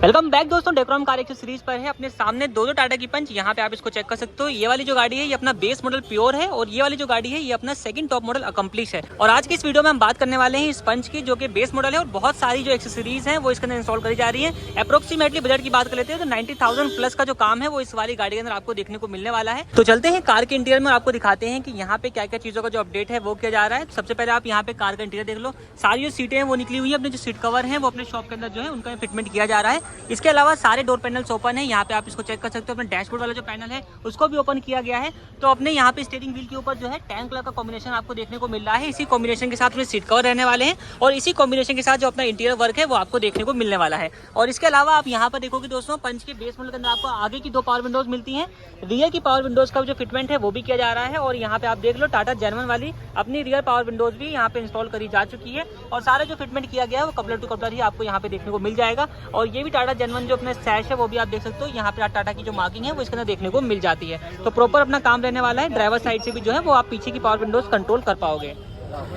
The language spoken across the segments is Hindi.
वेलकम बैक दोस्तों, डेकोरम कार एक्सेसरीज पर है। अपने सामने दो टाटा की पंच, यहाँ पे आप इसको चेक कर सकते हो। ये वाली जो गाड़ी है ये अपना बेस मॉडल प्योर है और ये वाली जो गाड़ी है ये अपना सेकंड टॉप मॉडल अकम्प्लिश है। और आज की इस वीडियो में हम बात करने वाले हैं इस पंच की, जो कि बेस मॉडल है और बहुत सारी जो एक्सेसरीज हैं वो इसके अंदर इंस्टॉल करी जा रही है। अप्रोक्सीमेटली बजट की बात कर लेते हैं तो 90,000 प्लस का जो काम है वो इस वाली गाड़ी के अंदर आपको देखने को मिलने वाला है। तो चलते हैं कार के इंटीरियर में, आपको दिखाते हैं कि यहाँ पे क्या क्या चीजों का जो अपडेट है वो किया जा रहा है। सबसे पहले आप यहाँ पे कार का इंटीरियर देख लो। सारी जो सीटें हैं वो निकली हुई है, अपने जो सीट कवर है वो अपने शॉप के अंदर जो है उनका फिटमेंट किया जा रहा है। इसके अलावा सारे डोर पैनल्स ओपन है। यहाँ पे आप इसको चेक कर सकते हो। अपने डैशबोर्ड वाला जो पैनल है उसको भी ओपन किया गया है। तो अपने यहाँ पे स्टीयरिंग व्हील के ऊपर जो है टैन कलर का कॉम्बिनेशन आपको देखने को मिल रहा है। इसी कॉम्बिनेशन के साथ में सीट कवर रहने वाले हैं और इसी कॉम्बिनेशन के साथ जो अपना इंटीरियर वर्क है वो आपको देखने को मिलने वाला है। और इसके अलावा आप यहाँ पर देखोगे दोस्तों, पंच के बेस मॉडल के अंदर आपको आगे की दो पावर विंडोज मिलती हैं। रियर की पावर विंडोज का जो फिटमेंट है वो भी किया जा रहा है। और यहाँ पे आप देख लो टाटा जेनवन वाली अपनी रियर पावर विंडोज भी यहाँ पे इंस्टॉल करी जा चुकी है। और सारा जो फिटमेंट किया गया है वो कपलर टू कपलर ही आपको यहाँ पे देखने को मिल जाएगा। और ये भी टाटा जेनवन जो अपना सैश है वो भी आप देख सकते हो। यहाँ पे टाटा की जो मार्किंग है वो इसके अंदर देखने को मिल जाती है। तो प्रॉपर अपना काम रहने वाला है। ड्राइवर साइड से भी जो है वो आप पीछे की पावर विंडोज कंट्रोल कर पाओगे।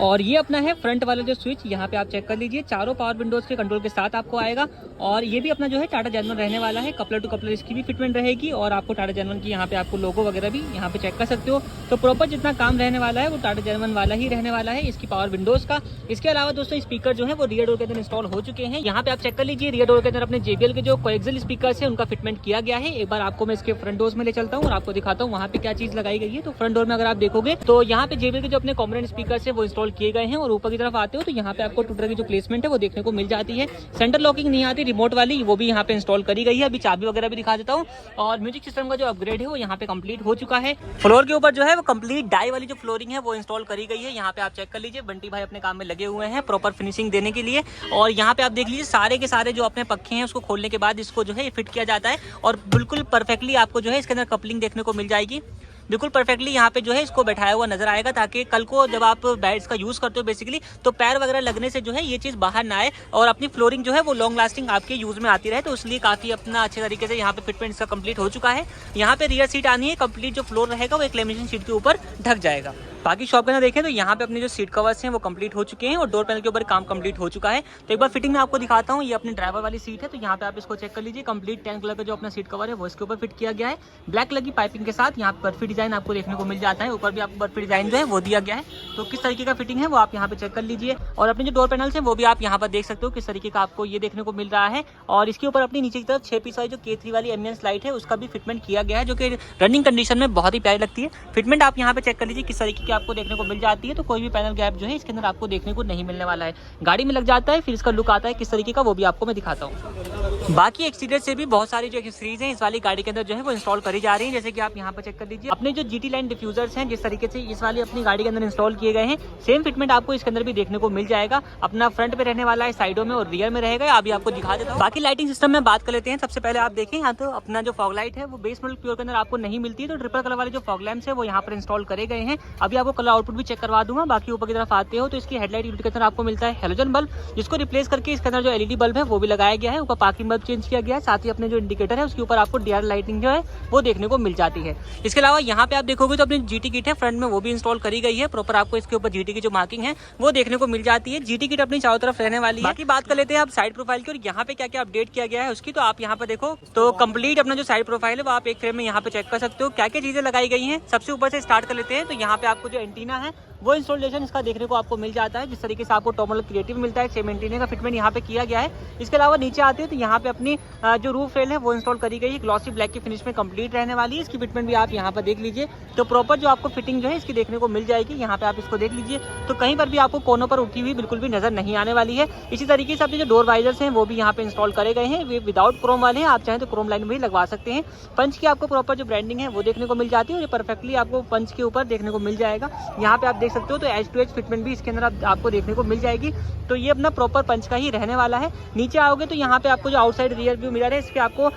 और ये अपना है फ्रंट वाला जो स्विच, यहाँ पे आप चेक कर लीजिए। चारों पावर विंडोज के कंट्रोल के साथ आपको आएगा। और ये भी अपना जो है टाटा जेनवन रहने वाला है। कपलर टू कपलर इसकी भी फिटमेंट रहेगी। और आपको टाटा जेनवन की यहाँ पे आपको लोगो वगैरह भी यहाँ पे चेक कर सकते हो। तो प्रॉपर जितना काम रहने वाला है वो टाटा जेनवन वाला ही रहने वाला है इसकी पावर विंडोज का। इसके अलावा दोस्तों स्पीकर जो है वो रियर डोर के अंदर इंस्टॉल हो चुके हैं। यहाँ पे आप चेक कर लीजिए, रियर डोर के अंदर अपने JBL के जो कोएक्सियल स्पीकर है उनका फिटमेंट किया गया है। एक बार आपको मैं इसके फ्रंट डोर्स में ले चलता हूँ और आपको दिखाता हूँ वहाँ पे क्या चीज लगाई गई है। तो फ्रंट डोर में अगर आप देखोगे तो यहाँ पे JBL के जो अपने कॉम्पोनेंट स्पीकर है वो इंस्टॉल किए गए हैं। और ऊपर की तरफ आते हो तो यहाँ पे आपको टूटर की जो प्लेसमेंट है वो देखने को मिल जाती है। सेंटर लॉकिंग नहीं आती, रिमोट वाली वो भी यहाँ पे इंस्टॉल करी गई है। अभी चाबी वगैरह भी दिखा देता हूँ। और म्यूजिक सिस्टम का जो अपग्रेड है वो यहाँ पे कंप्लीट हो चुका है। फ्लोर के ऊपर जो है वो कंप्लीट डाई वाली जो फ्लोरिंग है वो इंस्टॉल करी गई है। यहाँ पे आप चेक कर लीजिए, बंटी भाई अपने काम में लगे हुए हैं प्रॉपर फिनिशिंग देने के लिए। और यहाँ पे आप देख लीजिए सारे के सारे जो अपने पक्के हैं उसको खोलने के बाद इसको जो है फिट किया जाता है। और बिल्कुल परफेक्टली आपको जो है इसके अंदर कपलिंग देखने को मिल जाएगी। बिल्कुल परफेक्टली यहाँ पे जो है इसको बैठाया हुआ नजर आएगा, ताकि कल को जब आप बैट्स का यूज करते हो बेसिकली तो पैर वगैरह लगने से जो है ये चीज बाहर ना आए और अपनी फ्लोरिंग जो है वो लॉन्ग लास्टिंग आपके यूज में आती रहे। तो इसलिए काफी अपना अच्छे तरीके से यहाँ पे फिटमेंट इसका कंप्लीट हो चुका है। यहाँ पे रियर सीट आनी है, कंप्लीट जो फ्लोर रहेगा वो एक लेमिनेशन शीट के ऊपर ढक जाएगा। बाकी शॉप के अंदर देखें तो यहाँ पे अपने जो सीट कवर्स हैं वो कंप्लीट हो चुके हैं और डोर पैनल के ऊपर काम कंप्लीट हो चुका है। तो एक बार फिटिंग में आपको दिखाता हूँ। ये अपनी ड्राइवर वाली सीट है, तो यहाँ पे आप इसको चेक कर लीजिए। कंप्लीट टैन कलर का जो अपना सीट कवर है वो इसके ऊपर फिट किया गया है। ब्लैक कलर की पाइपिंग के साथ यहाँ पे बर्फी डिजाइन आपको देखने को मिल जाता है। ऊपर भी आपको बर्फी डिजाइन जो है वो दिया गया है। तो किस तरीके का फिटिंग है वो आप यहाँ पे चेक कर लीजिए। और अपने जो डोर पैनल्स हैं वो भी आप यहाँ पर देख सकते हो किस तरीके का आपको ये देखने को मिल रहा है। और इसके ऊपर अपनी नीचे की तरफ 6 पीस वाली जो K3 वाली एम्बियंस लाइट है उसका भी फिटमेंट किया गया है, जो कि रनिंग कंडीशन में बहुत ही प्यारी लगती है। फिटमेंट आप यहाँ पे चेक कर लीजिए किस तरीके की आपको देखने को मिल जाती है। तो कोई भी पैनल गैप जो है इसके अंदर आपको देखने को नहीं मिलने वाला है। गाड़ी में लग जाता है, फिर इसका लुक आता है किस तरीके का वो भी आपको मैं दिखाता हूँ। बाकी एक्सटीरियर से भी बहुत सारी जो एक्सेसरीज हैं इस वाली गाड़ी के अंदर जो है वो इंस्टॉल करी जा रही है। जैसे कि आप यहाँ पर चेक कर लीजिए, अपने जो GT लाइन डिफ्यूजर्स हैं जिस तरीके से इस वाली अपनी गाड़ी के अंदर इंस्टॉल किए गए हैं, सेम फिटमेंट आपको इसके अंदर भी देखने को मिल जाएगा। अपना फ्रंट पे रहने वाला है, साइडों में और रियर में रहेगा। अभी आपको दिखा देता हूँ। बाकी लाइटिंग सिस्टम में बात कर लेते हैं। सबसे पहले आप देखें यहाँ तो अपना जो फॉग लाइट है वो बेस मॉडल प्योर के अंदर आपको नहीं मिलती है। तो ट्रिपल कलर वाले जो फॉग लैंप्स है वो यहाँ पर इंस्टॉल करे गए हैं। अभी आपको कलर आउटपुट भी चेक करवा दूंगा। बाकी ऊपर की तरफ आते हो तो इसकी हेडलाइट यूनिट के अंदर आपको मिलता है हेलोजन बल्ब, जिसको रिप्लेस करके इसके अंदर जो LED बल्ब है वो भी लगाया गया है। ऊपर पार्किंग बल्ब चेंज किया गया है। साथ ही अपने जो इंडिकेटर है उसके ऊपर आपको DRL लाइटिंग जो है वो देखने को मिल जाती है। इसके अलावा यहाँ पे आप देखोगे तो अपनी GT किट है फ्रंट में वो भी इंस्टॉल करी गई है। प्रॉपर आपको इसके ऊपर GT की जो मार्किंग है वो देखने को मिल जाती है। GT किट अपनी चारों तरफ रहने वाली है। बाकी बात कर लेते हैं आप साइड प्रोफाइल की और यहाँ पे क्या क्या अपडेट किया गया है उसकी। तो आप यहाँ पे देखो तो कंप्लीट अपना जो साइड प्रोफाइल है वो आप एक फ्रेम में यहाँ पे चेक कर सकते हो क्या क्या चीजें लगाई गई हैं। सबसे ऊपर से स्टार्ट कर लेते हैं। तो यहाँ पे आपको जो एंटीना है वो इंस्टॉलेशन इसका देखने को आपको मिल जाता है। जिस तरीके से आपको टॉप मॉडल क्रिएटिव मिलता है, सेम एंटीना का फिटमेंट यहाँ पे किया गया है। इसके अलावा नीचे आते हैं तो यहाँ पे अपनी जो रूफ रेल है वो इंस्टॉल करी गई है। ग्लॉसी ब्लैक की फिनिश में कंप्लीट रहने वाली है। इसकी फिटमेंट भी आप यहाँ पर देख लीजिए। तो प्रॉपर जो आपको फिटिंग जो है इसकी देखने को मिल जाएगी। यहाँ पे आप इसको देख लीजिए तो कहीं पर भी आपको कोनों पर उठी हुई बिल्कुल भी नजर नहीं आने वाली है। इसी तरीके से अपने जो डोर वाइजर्स हैं वो भी यहाँ पे इंस्टॉल करे गए हैं। वे विदाउट क्रोम वाले हैं, आप चाहें तो क्रोम लाइन भी लगवा सकते हैं। पंच की आपको प्रॉपर जो ब्रांडिंग है वो देखने को मिल जाती है और ये परफेक्टली आपको पंच के ऊपर देखने को मिल जाएगा। यहाँ पे आप देख सकते हो तो H2H फिटमेंट भी इसके अंदर आपको देखने को मिल जाएगी। तो ये अपना प्रॉपर पंच का ही रहने वाला है। नीचे आओगे तो यहाँ पे आपको जो आउटसाइड रियर व्यू मिरर है इस पे आपको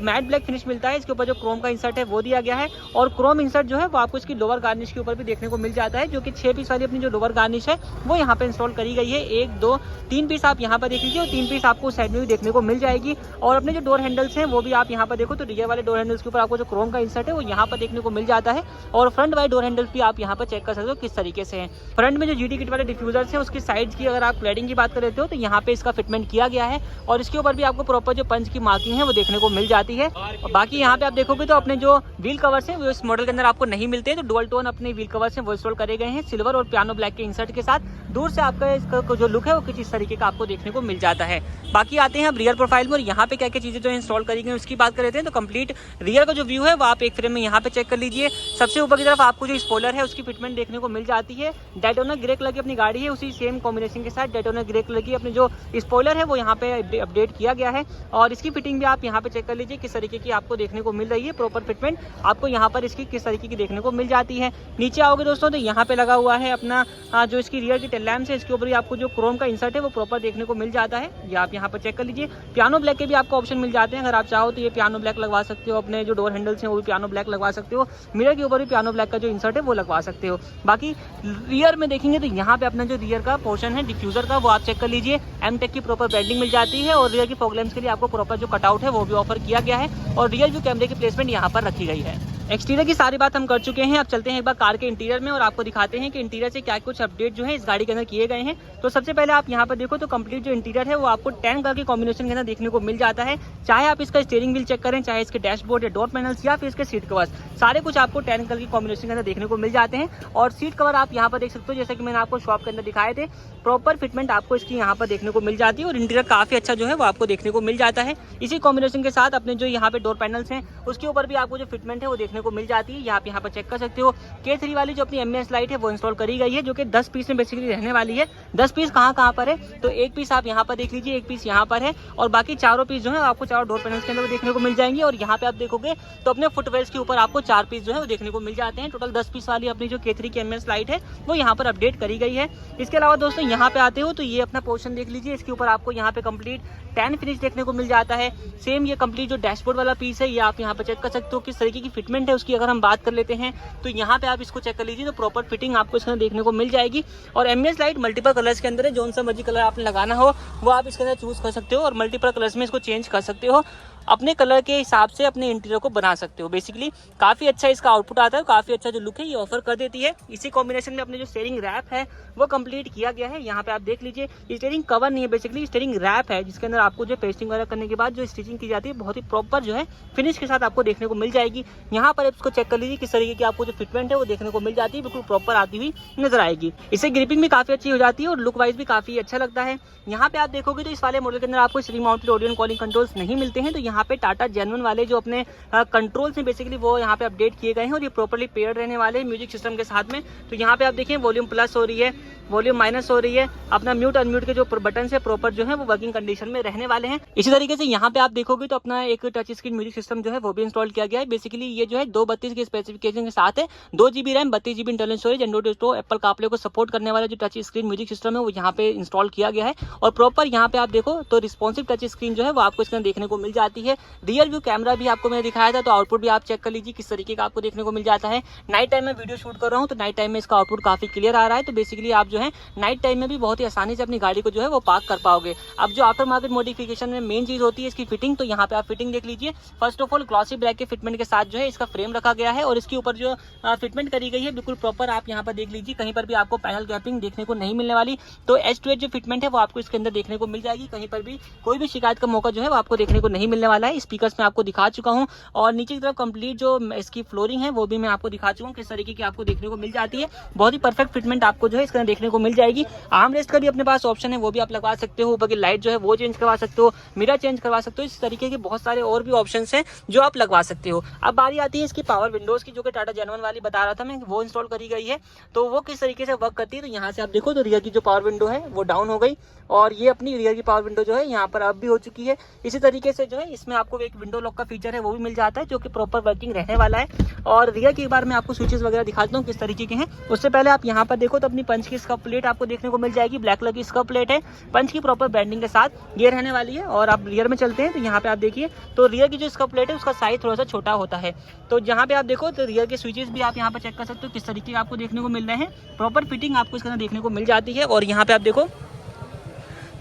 मैट ब्लैक फिनिश मिलता है। इसके ऊपर जो क्रोम का इंसर्ट है वो दिया गया है। और क्रोम इंसर्ट जो है वो आपको इसकी लोअर गार्निश के ऊपर भी देखने को मिल जाता है, जो कि 6 पीस वाली अपनी जो लोअर गार्निश है वो यहाँ पे इंस्टॉल करी गई है। 1 2 3 पीस आप यहाँ पर देख लीजिए और 3 पीस आपको साइड में भी देखने को मिल जाएगी। और अपने जो डोर हैंडल्स हैं वो भी आप यहाँ पर देखो तो रियर वाले डोर हैंडल्स के ऊपर आपको जो क्रोम का इंसर्ट है वो यहाँ पर देखने को मिल जाता है। और फ्रंट वाले डोर हैंडल्स भी आप यहाँ पर चेक कर सकते हो किस तरीके तरीके से है। फ्रंट में जो GT किट वाले डिफ्यूजर्स हैं उसकी साइड्स की अगर आप क्लैडिंग की बात कर रहे हो तो यहाँ पे इसका फिटमेंट किया गया है और इसके ऊपर भी आपको प्रॉपर जो पंच की मार्किंग है वो देखने को मिल जाती है। बाकी यहाँ पे आप देखोगे तो अपने जो व्हील कवर्स हैं वो इस मॉडल के अंदर आपको नहीं मिलते, तो डुअल टोन अपने व्हील कवर्स हैं वो इंस्टॉल करे गए हैं सिल्वर और पियानो ब्लैक के इंसर्ट के साथ। दूर से आपका इसका जो लुक है वो कुछ इस तरीके का आपको देखने को मिल जाता है। बाकी आते हैं अब रियर प्रोफाइल में और यहाँ पे क्या क्या चीजें जो इंस्टॉल करी गई उसकी बात कर रहे थे। तो कंप्लीट रियर का जो व्यू है वो आप एक फ्रेम में यहाँ पे चेक कर लीजिए। सबसे ऊपर की तरफ आपको जो स्पॉइलर है उसकी फिटमेंट देखने को मिल जाती है। डेटोना ग्रे कलर की अपनी गाड़ी है, उसी सेम कॉम्बिनेशन के साथ डेटोना ग्रे कलर की अपनी जो स्पॉइलर है वो यहाँ पे अपडेट किया गया है और इसकी फिटिंग भी आप यहाँ पे चेक कर लीजिए किस तरीके की आपको देखने को मिल रही है। प्रॉपर फिटमेंट आपको यहाँ पर इसकी किस तरीके की देखने को मिल जाती है। नीचे आओगे दोस्तों तो यहाँ पे लगा हुआ है अपना जो इसकी रियर की टेल लैम्प्स है, इसके ऊपर आपको जो क्रोम का इंसर्ट है वो प्रॉपर देखने को मिल जाता है। ये आप यहाँ पर चेक कर लीजिए। पियानो ब्लैक के भी आपको ऑप्शन मिल जाते हैं, अगर आप चाहो तो ये पियानो ब्लैक लगवा सकते हो। अपने जो डोर हैंडल्स हैं वो भी पियानो ब्लैक लगवा सकते हो। मिरर के ऊपर भी पियानो ब्लैक का जो इंसर्ट है वो लगवा सकते हो। बाकी रियर में देखेंगे तो यहाँ पे अपना जो रियर का पोर्शन है डिफ्यूजर का वो आप चेक कर लीजिए। एमटेक की प्रॉपर ब्रांडिंग मिल जाती है और रियर की फॉग लैंप्स के लिए आपको प्रॉपर जो कटआउट है वो भी ऑफर किया गया है और रियर व्यू कैमरे की प्लेसमेंट यहाँ पर रखी गई है। एक्सटीरियर की सारी बात हम कर चुके हैं, अब चलते हैं एक बार कार के इंटीरियर में और आपको दिखाते हैं कि इंटीरियर से क्या कुछ अपडेट जो है इस गाड़ी के अंदर किए गए हैं। तो सबसे पहले आप यहाँ पर देखो तो कंप्लीट जो इंटीरियर है वो आपको 10 कलर के कॉम्बिनेशन के अंदर देखने को मिल जाता है। चाहे आप इसका स्टीयरिंग व्हील चेक करें, चाहे इसके डैशबोर्ड या डोर पैनल्स या फिर इसके सीट कवर्स, सारे कुछ आपको 10 कलर की कॉम्बिनेशन के अंदर देखने को मिल जाते हैं। और सीट कवर आप यहाँ पर देख सकते हो, जैसे कि मैंने आपको शॉप के अंदर दिखाए थे, प्रॉपर फिटमेंट आपको इसकी यहाँ पर देखने को मिल जाती है और इंटीरियर काफी अच्छा जो है वो आपको देखने को मिल जाता है। इसी कॉम्बिनेशन के साथ अपने जो यहाँ पे डोर पैनल्स हैं उसके ऊपर भी आपको जो फिटमेंट है वो देखने को मिल जाती है। आप यहाँ पर चेक कर सकते हो। K3 वाली जो अपनी एमएस लाइट है वो इंस्टॉल करी गई है जो कि 10 पीस में बेसिकली रहने वाली है। 10 पीस कहाँ पर है तो एक पीस आप यहाँ पर देख लीजिए, एक पीस यहाँ पर है और बाकी चारों पीस जो है आपको चारों डोर पैनल्स के अंदर देखने को मिल जाएंगी। और यहाँ पे आप देखोगे तो अपने फुटवेयर्स के ऊपर आपको 4 पीस जो है वो देखने को मिल जाते हैं। टोटल 10 पीस वाली अपनी जो K3 की एमएस लाइट है वो यहाँ पर अपडेट करी गई है। इसके अलावा दोस्तों यहाँ पे आते हो तो ये अपना पोर्शन देख लीजिए, इसके ऊपर आपको यहाँ पे कंप्लीट टैन फिनिश देखने को मिल जाता है। सेम ये कंप्लीट जो डैशबोर्ड वाला पीस है ये आप यहाँ पे चेक कर सकते हो किस तरीके की फिटमेंट है उसकी। अगर हम बात कर लेते हैं तो यहाँ पे आप इसको चेक कर लीजिए तो प्रॉपर फिटिंग आपको इसके अंदर देखने को मिल जाएगी। और एमएस लाइट मल्टीपल कलर्स के अंदर है, जो सा मर्जी कलर आपने लगाना हो वो आप इसके अंदर चूज कर सकते हो और मल्टीपल कलर्स में इसको चेंज कर सकते हो, अपने कलर के हिसाब से अपने इंटीरियर को बना सकते हो। बेसिकली काफ़ी अच्छा इसका आउटपुट आता है, काफ़ी अच्छा जो लुक है ये ऑफर कर देती है। इसी कॉम्बिनेशन में अपने जो स्टीयरिंग रैप है वो कंप्लीट किया गया है। यहाँ पे आप देख लीजिए स्टीयरिंग कवर नहीं है, बेसिकली स्टीयरिंग रैप है जिसके अंदर आपको जो पेस्टिंग वगैरह करने के बाद जो स्टिचिंग की जाती है बहुत ही प्रॉपर जो है फिनिश के साथ आपको देखने को मिल जाएगी। यहाँ पर इसको चेक कर लीजिए किस तरीके की आपको जो फिटमेंट है वो देखने को मिल जाती है, बिल्कुल प्रॉपर आती हुई नजर आएगी। इससे ग्रिपिंग भी काफ़ी अच्छी हो जाती है और लुक वाइज भी काफ़ी अच्छा लगता है। यहाँ पे आप देखोगे तो इस वाले मॉडल के अंदर आपको रिमाउंटेड ऑडियो एंड कॉलिंग कंट्रोल्स नहीं मिलते हैं, तो यहाँ पे टाटा जेन्युइन वाले जो अपने कंट्रोल्स हैं बेसिकली वो यहाँ पे अपडेट किए गए हैं और ये प्रॉपर्ली पेयर्ड रहने वाले हैं म्यूजिक सिस्टम के साथ में। तो यहाँ पे आप देखिए वॉल्यूम प्लस हो रही है, वॉल्यूम माइनस हो रही है, अपना म्यूट अनम्यूट के जो बटन है प्रॉपर जो है वो वर्किंग कंडीशन में रहने वाले हैं। इसी तरीके से यहाँ पे आप देखोगे तो अपना एक टच स्क्रीन म्यूजिक सिस्टम जो है वो भी इंस्टॉल किया गया है। बेसिकली ये जो है 232 के स्पेसिफिकेशन के साथ है, 2 GB RAM, 32 GB internal storage, Android auto, Apple CarPlay को सपोर्ट करने वाला जो टच स्क्रीन म्यूजिक सिस्टम है वो यहाँ पे इंस्टॉल किया गया है। और प्रॉपर यहाँ पे आप देखो तो रिस्पॉन्सिव टच स्क्रीन जो है वो आपको इसमें देखने को मिल जाती है। रियर व्यू कैमरा भी आपको मैंने दिखाया था, तो आउटपुट भी आप चेक कर लीजिए किस तरीके का आपको देखने को मिल जाता है। नाइट टाइम में वीडियो शूट कर रहा हूँ तो नाइट टाइम में इसका आउटपुट काफी क्लियर आ रहा है, तो बेसिकली आप जो है नाइट टाइम में भी बहुत ही आसानी से अपनी गाड़ी को जो है वो पार्क कर पाओगे। अब जो आफ्टर मार्केट मॉडिफिकेशन में मेन चीज होती है इसकी फिटिंग, तो यहाँ पे आप फिटिंग देख लीजिए। First of all glossy black के फिटमेंट के साथ जो है इसका फ्रेम रखा गया है और इसके ऊपर जो फिटमेंट करी गई है बिल्कुल प्रॉपर आप यहाँ पर देख लीजिए, कहीं पर भी आपको पैनल गैपिंग देखने को नहीं मिलने वाली। तो एज टू एज जो फिटमेंट है वो आपको इसके अंदर देखने को मिल जाएगी, कहीं पर भी कोई भी शिकायत का मौका जो है वो आपको देखने को नहीं मिलने वाला है। स्पीकर्स में आपको दिखा चुका हूँ और नीचे की तरफ कंप्लीट जो इसकी फ्लोरिंग है वो भी मैं आपको दिखा चुका हूँ किस तरीके की आपको देखने को मिल जाती है। बहुत ही परफेक्ट फिटमेंट आपको जो है इसके अंदर देखने को मिल जाएगी। आर्म रेस्ट का भी अपने पास ऑप्शन है वो भी आप लगवा सकते हो, ऊपर की लाइट जो है वो चेंज करवा सकते हो, मिरर चेंज करवा सकते हो, इस तरीके के बहुत सारे और भी ऑप्शन हैं जो आप लगवा सकते हो। अब बारी आती है इसकी पावर विंडोज की, जो कि टाटा जेन्युइन वाली बता रहा था मैं, वो इंस्टॉल करी गई है। तो वो किस तरीके से वर्क करती है, तो यहाँ से आप देखो तो रियर की जो पावर विंडो है वो डाउन हो गई और ये अपनी रियर की पावर विंडो जो है यहाँ पर अब भी हो चुकी है। इसी तरीके से जो है इसमें आपको एक विंडो लॉक का फीचर है वो भी मिल जाता है जो कि प्रॉपर वर्किंग रहने वाला है। और रियर की बार मैं आपको स्विचेस वगैरह दिखाता हूँ किस तरीके के हैं। उससे पहले आप यहाँ पर देखो तो अपनी पंच की स्कर्व प्लेट आपको देखने को मिल जाएगी, ब्लैक कलर की स्कर्व प्लेट है, पंच की प्रॉपर ब्रांडिंग के साथ ये रहने वाली है। और आप रियर में चलते हैं तो यहाँ पे आप देखिए तो रियर की जो स्कर्व प्लेट है उसका साइज थोड़ा सा छोटा होता है। तो जहाँ पे आप देखो तो रियर के स्विचेस भी आप यहाँ पर चेक कर सकते हो किस तरीके आपको देखने को मिल रहे हैं, प्रॉपर फिटिंग आपको इसके अंदर देखने को मिल जाती है। और यहाँ पे आप देखो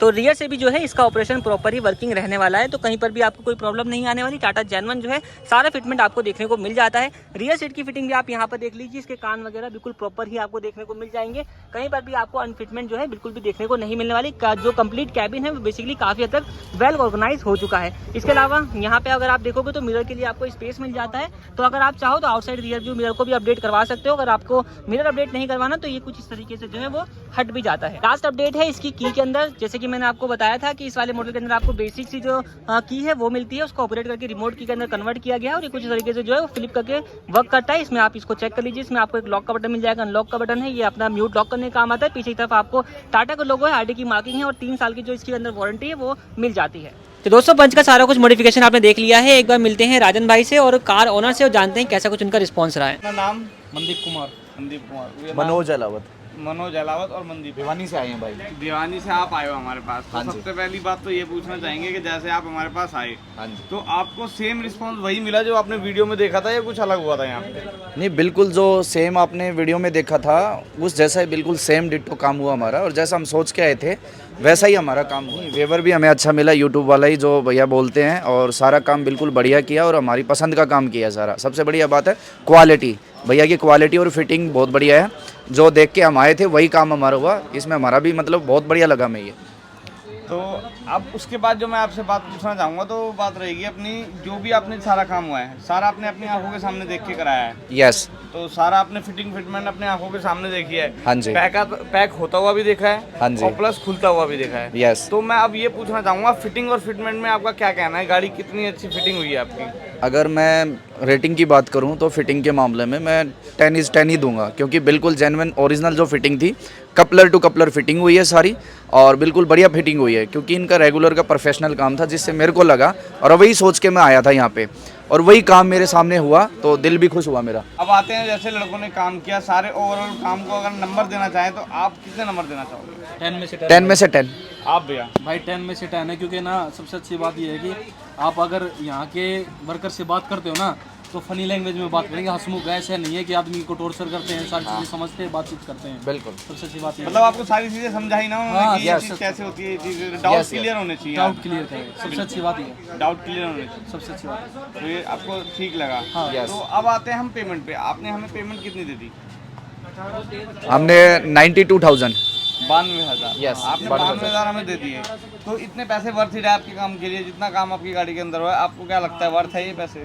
तो रियर से भी जो है इसका ऑपरेशन प्रॉपर ही वर्किंग रहने वाला है, तो कहीं पर भी आपको कोई प्रॉब्लम नहीं आने वाली। टाटा जेन्युइन जो है सारा फिटमेंट आपको देखने को मिल जाता है। रियर सीट की फिटिंग भी आप यहाँ पर देख लीजिए, इसके कान वगैरह बिल्कुल प्रॉपर ही आपको देखने को मिल जाएंगे। कहीं पर भी आपको अनफिटमेंट जो है बिल्कुल भी देखने को नहीं मिलने वाली। जो कंप्लीट कैबिन है वो बेसिकली काफी हद तक वेल ऑर्गेनाइज हो चुका है। इसके अलावा यहाँ पे अगर आप देखोगे तो मिरर के लिए आपको स्पेस मिल जाता है, तो अगर आप चाहो तो आउटसाइड रियर व्यू मिरर को भी अपडेट करवा सकते हो। अगर आपको मिरर अपडेट नहीं करवाना तो ये कुछ इस तरीके से जो है वो हट भी जाता है। लास्ट अपडेट है इसकी की के अंदर, जैसे कि मैंने आपको बताया था कि इस वाले मॉडल के अंदर आपको बेसिक सी जो की है वो मिलती है, उसको ऑपरेट करके रिमोट की के अंदर कन्वर्ट किया गया है और ये कुछ तरीके से जो है वो फ्लिप करके वर्क करता है। इसमें आप इसको चेक कर लीजिए, इसमें आपको एक लॉक का बटन मिल जाएगा, अनलॉक का बटन है, ये अपना म्यूट लॉक करने का काम आता है। पीछे की तरफ आपको टाटा का लोगो है, आरडी की मार्किंग है और 3 साल की जो इसके अंदर वारंटी है वो मिल जाती है। तो दोस्तों पंच का सारा कुछ मॉडिफिकेशन आपने देख लिया है। एक बार मिलते हैं राजन भाई से और कार ओनर से और जानते हैं कैसा कुछ उनका रिस्पॉन्स रहा है। अपना नाम मनदीप कुमार, मनोज अलावत, मनोज अलावत और मनदीप। भिवानी से आए हैं भाई। दीवानी से आप आए हो हमारे पास, तो हाँ जी। सबसे पहली बात तो ये पूछना चाहेंगे कि जैसे आप हमारे पास आए हाँ जी। तो आपको सेम रिस्पांस वही मिला जो आपने वीडियो में देखा था या कुछ अलग हुआ था यहाँ पे? नहीं, बिल्कुल जो सेम आपने वीडियो में देखा था उस जैसा ही बिल्कुल सेम डिट्टो काम हुआ हमारा, और जैसा हम सोच के आए थे वैसा ही हमारा काम हुआ। वेवर भी हमें अच्छा मिला, यूट्यूब वाला ही जो भैया बोलते हैं, और सारा काम बिल्कुल बढ़िया किया और हमारी पसंद का काम किया सारा। सबसे बढ़िया बात है क्वालिटी, भैया की क्वालिटी और फिटिंग बहुत बढ़िया है। जो देख के हम आए थे वही काम हमारा हुआ, इसमें हमारा भी मतलब बहुत बढ़िया लगा हमें ये। तो अब उसके बाद जो मैं आपसे बात पूछना चाहूँगा तो वो बात रहेगी अपनी, जो भी आपने सारा काम हुआ है सारा आपने अपनी आंखों के सामने देख के कराया है। यस। तो सारा आपने फिटिंग फिटमेंट अपने आंखों के सामने देखी है। हाँ जी। पैक होता हुआ भी देखा है। हाँ जी। और प्लस खुलता हुआ भी देखा है। यस। तो मैं अब ये पूछना चाहूँगा फिटिंग और फिटमेंट में आपका क्या कहना है, गाड़ी कितनी अच्छी फिटिंग हुई है आपकी? अगर मैं रेटिंग की बात करूं तो फिटिंग के मामले में मैं 10/10 ही दूंगा, क्योंकि बिल्कुल जेन्युइन ओरिजिनल जो फिटिंग थी, कपलर टू कपलर फिटिंग हुई है सारी, और बिल्कुल बढ़िया फिटिंग हुई है, क्योंकि इनका रेगुलर का प्रोफेशनल काम था जिससे मेरे को लगा, और वही सोच के मैं आया था यहाँ पे और वही काम मेरे सामने हुआ तो दिल भी खुश हुआ मेरा। अब आते हैं जैसे लड़कों ने काम किया, सारे ओवरऑल काम को अगर नंबर देना चाहें तो आप कितने नंबर देना चाहोगे? 10 में से 10 10 में से 10। आप भैया? भाई 10 में से 10 है, क्योंकि ना सबसे अच्छी बात ये है कि आप अगर यहाँ के वर्कर से बात करते हो ना तो फनी लैंग्वेज में बात करेंगे, हंसमुख। ऐसा नहीं है कि आदमी को टॉर्चर करते हैं, सारी चीज़ें समझते हैं, बातचीत करते हैं। बिल्कुल। सबसे अच्छी बात ये मतलब आपको सारी चीजें समझाई ना उन्होंने हाँ, कि ये yes, चीज yes. कैसे होती है, ये चीज डाउट Yes, क्लियर होने चाहिए। डाउट क्लियर करें, सबसे अच्छी बात ये है। डाउट क्लियर होने चाहिए, सबसे अच्छी बात है। तो ये आपको ठीक लगा। हाँ। Yes. तो अब आते हैं हम पेमेंट पे। आपने हमें पेमेंट कितनी दे दी? हमने 92,000। 92,000। Yes, आपने 92,000 हमें दे दिए, तो इतने पैसे वर्थ ही रहे आपके काम के लिए? जितना काम आपकी गाड़ी के अंदर हुआ है, आपको क्या लगता है वर्थ है ये पैसे?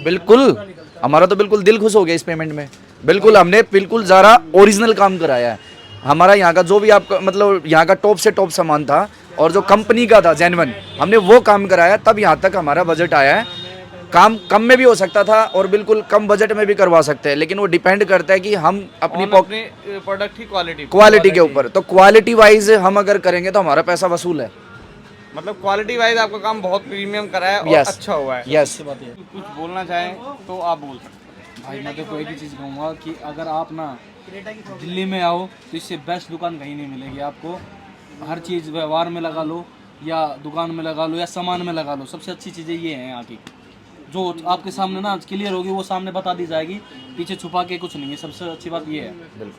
बिल्कुल, हमारा तो बिल्कुल दिल खुश हो गया इस पेमेंट में। बिल्कुल, हमने बिल्कुल ज़रा ओरिजिनल काम कराया है। हमारा यहाँ का जो भी आपका मतलब यहाँ का टॉप से टॉप सामान था और जो कंपनी का था जेन्युइन, हमने वो काम कराया, तब यहाँ तक हमारा बजट आया है। काम कम में भी हो सकता था और बिल्कुल कम बजट में भी करवा सकते हैं, लेकिन वो डिपेंड करता है कि हम अपनी प्रोडक्ट की क्वालिटी के ऊपर। तो क्वालिटी वाइज हम अगर करेंगे तो हमारा पैसा वसूल है। मतलब क्वालिटी वाइज आपका काम बहुत प्रीमियम करा है और Yes. अच्छा हुआ है। यस। अच्छी बात ये है। कुछ बोलना चाहें तो आप बोल सकते भाई मैं तो एक ही चीज़ कहूँगा कि अगर आप ना दिल्ली में आओ तो इससे बेस्ट दुकान कहीं नहीं मिलेगी आपको। हर चीज़ व्यवहार में लगा लो या दुकान में लगा लो या सामान में लगा लो, सबसे अच्छी चीज़ें ये हैं यहाँ की। जो आपके सामने ना क्लियर होगी वो सामने बता दी जाएगी, पीछे छुपा के कुछ नहीं है। सबसे अच्छी बात ये है। हैं।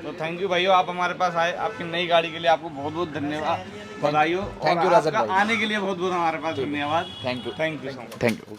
तो थैंक यू भाइयों, आप हमारे पास आए। आपकी नई गाड़ी के लिए आपको बहुत बहुत धन्यवाद, बधाई हो। Thank you, और राजन आपका भाई। आने के लिए बहुत बहुत हमारे पास धन्यवाद। Thank you. Thank you so much. Thank you.